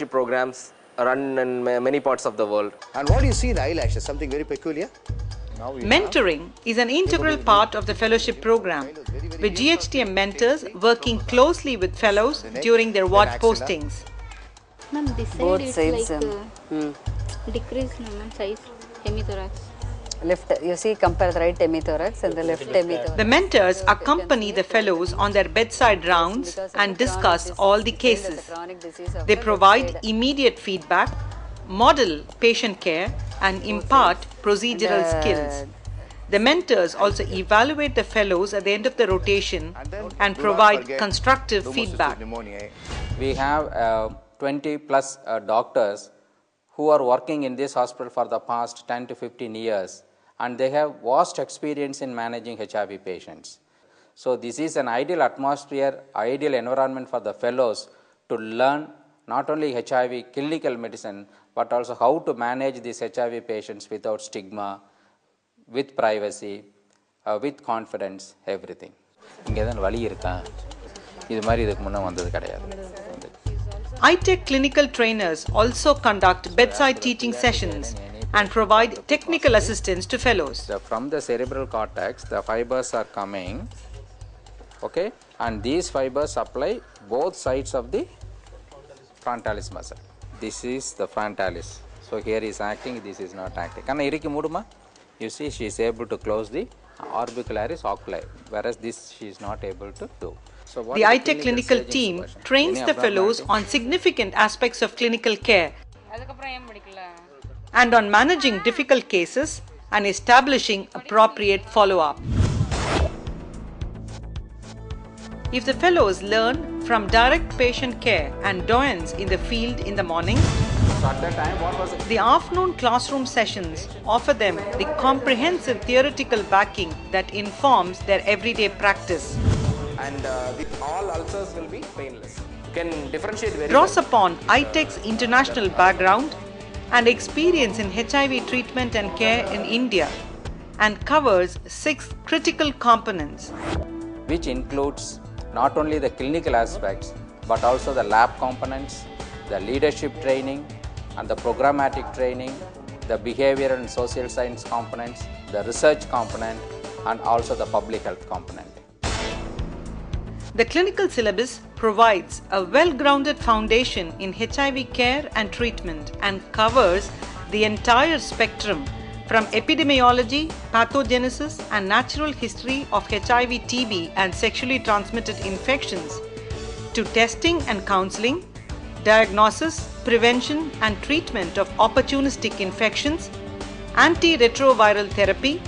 programs run in many parts of the world. And what do you see in eyelashes? Something very peculiar? Mentoring is an integral part of the fellowship program, with GHTM mentors working closely with fellows during their ward postings. Ma'am, this side Both it's sides, like decrease, ma'am, size, hemithorax. Left, you see, compare the right hemithorax and the left hemithorax. The mentors accompany the fellows on their bedside rounds and discuss all the cases. They provide immediate feedback, model patient care, and impart procedural skills. The mentors also evaluate the fellows at the end of the rotation and provide constructive feedback. We have 20 plus doctors who are working in this hospital for the past 10 to 15 years, and they have vast experience in managing HIV patients. So this is an ideal atmosphere, ideal environment for the fellows to learn not only HIV clinical medicine, but also how to manage these HIV patients without stigma, with privacy, with confidence, everything. iTech clinical trainers also conduct bedside teaching sessions and provide technical assistance to fellows. From the cerebral cortex, the fibers are coming, okay, and these fibers supply both sides of the frontalis muscle. This is the frontalis. So here is acting, this is not acting. You see, she is able to close the orbicularis oculi, whereas this she is not able to do. So the iTech clinical team trains the fellows on significant aspects of clinical care and on managing difficult cases and establishing appropriate follow-up. If the fellows learn from direct patient care and doyens in the field in the morning, the afternoon classroom sessions offer them the comprehensive theoretical backing that informs their everyday practice. And all ulcers will be painless. You can differentiate very Draws well. upon iTech's international background and experience in HIV treatment and care in India and covers 6 critical components, which includes not only the clinical aspects, but also the lab components, the leadership training, and the programmatic training, the behavior and social science components, the research component, and also the public health component. The clinical syllabus provides a well-grounded foundation in HIV care and treatment and covers the entire spectrum from epidemiology, pathogenesis, and natural history of HIV/TB and sexually transmitted infections to testing and counseling, diagnosis, prevention and treatment of opportunistic infections, antiretroviral therapy,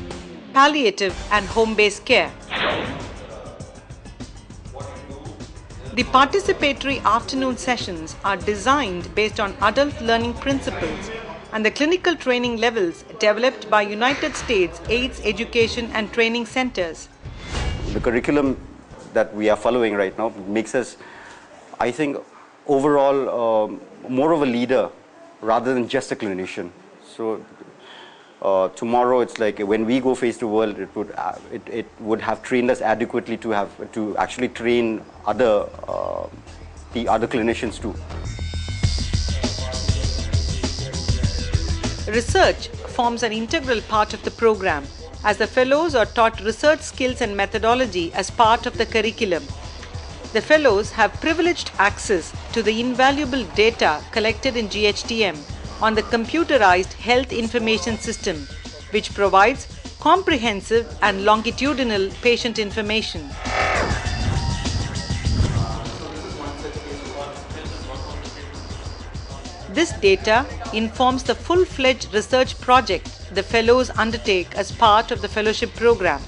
palliative and home-based care. The participatory afternoon sessions are designed based on adult learning principles and the clinical training levels developed by United States AIDS Education and Training Centers. The curriculum that we are following right now makes us, I think, overall more of a leader rather than just a clinician. So tomorrow it's like when we go face to world, it would have trained us adequately to actually train the other clinicians too. Research forms an integral part of the program as the fellows are taught research skills and methodology as part of the curriculum. The fellows have privileged access to the invaluable data collected in GHTM on the computerized health information system, which provides comprehensive and longitudinal patient information. This data informs the full-fledged research project the fellows undertake as part of the fellowship program.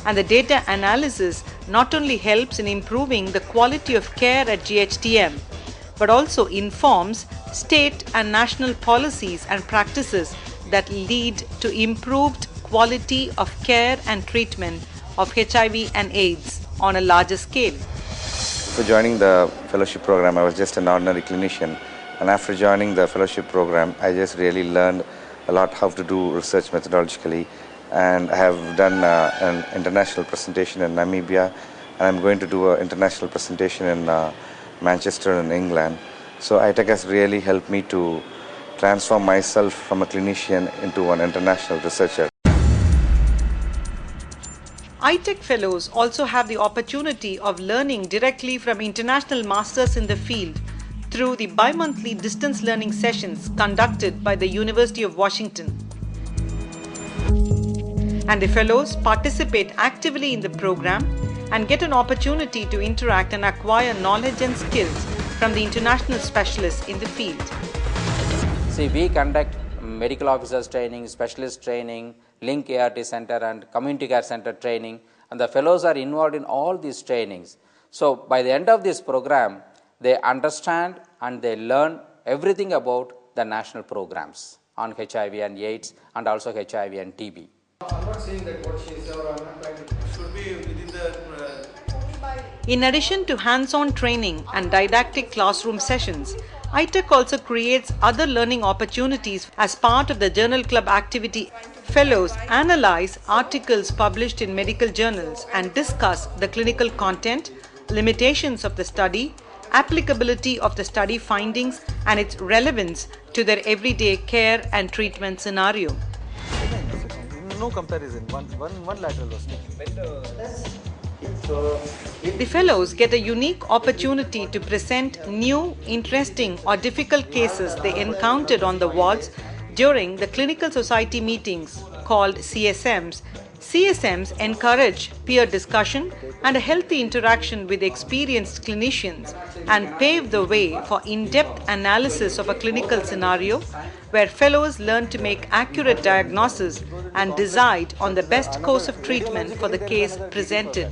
And the data analysis not only helps in improving the quality of care at GHTM, but also informs state and national policies and practices that lead to improved quality of care and treatment of HIV and AIDS on a larger scale. For joining the fellowship program, I was just an ordinary clinician. And after joining the fellowship program, I just really learned a lot how to do research methodologically. And I have done an international presentation in Namibia, and I'm going to do an international presentation in Manchester in England. So ITech has really helped me to transform myself from a clinician into an international researcher. iTech Fellows also have the opportunity of learning directly from international masters in the field through the bi-monthly distance learning sessions conducted by the University of Washington. And the Fellows participate actively in the program and get an opportunity to interact and acquire knowledge and skills from the international specialists in the field. See, we conduct medical officers training, specialist training, Link ART Center and Community Care Center training, and the fellows are involved in all these trainings. So by the end of this program, they understand and they learn everything about the national programs on HIV and AIDS and also HIV and TB. I'm not saying that what she is or I'm not trying to, should be within the In addition to hands-on training and didactic classroom sessions, iTech also creates other learning opportunities as part of the Journal Club activity. Fellows analyze articles published in medical journals and discuss the clinical content, limitations of the study, applicability of the study findings, and its relevance to their everyday care and treatment scenario. No comparison, one lateral was taken. The fellows get a unique opportunity to present new, interesting or difficult cases they encountered on the wards during the clinical society meetings called CSMs. CSMs encourage peer discussion and a healthy interaction with experienced clinicians and pave the way for in-depth analysis of a clinical scenario where fellows learn to make accurate diagnosis and decide on the best course of treatment for the case presented.